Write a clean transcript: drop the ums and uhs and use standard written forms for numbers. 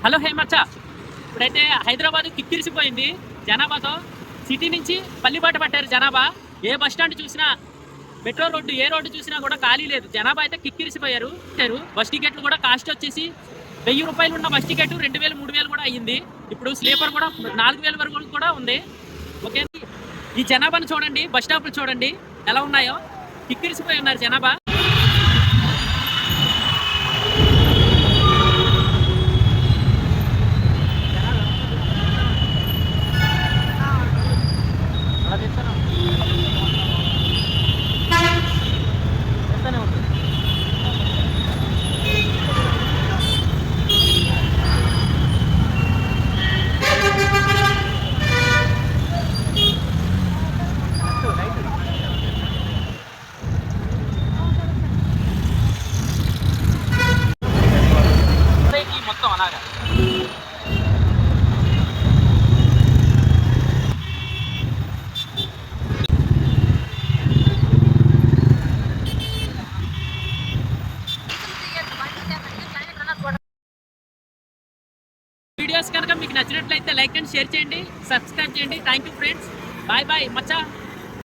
Hello hey మచ్చ, ఇప్పుడైతే Hyderabad కిక్కిరిసిపోయింది జనాభాతో. City నుంచి పల్లిబాట పట్టారు జనాభా. ఏ బస్ స్టాండ్ చూసినా, మెట్రో రోడ్డు ఏ రోడ్డు చూసినా కూడా ఖాళీ లేదు. జనాభా అయితే కిక్కిరిసిపోయారు. బస్ టికెట్లు కూడా కాస్ట్ వచ్చేసి 1000 రూపాయలు ఉన్న బస్ టికెట్ 2000 3000 కూడా అయ్యింది. ఇప్పుడు స్లీపర్ కూడా 4000 వరకు కూడా ఉంది. ఓకే, ఈ జనాభాను చూడండి, బస్ స్టాప్లు చూడండి ఎలా ఉన్నాయో. కిక్కిరిసిపోయి ఉన్నారు జనాభా. మొత్తం అలాగా వీడియోస్ కనుక మీకు నచ్చినట్లయితే లైక్ అండ్ షేర్ చేయండి, సబ్స్క్రైబ్ చేయండి. Thank you friends, bye bye Maccha.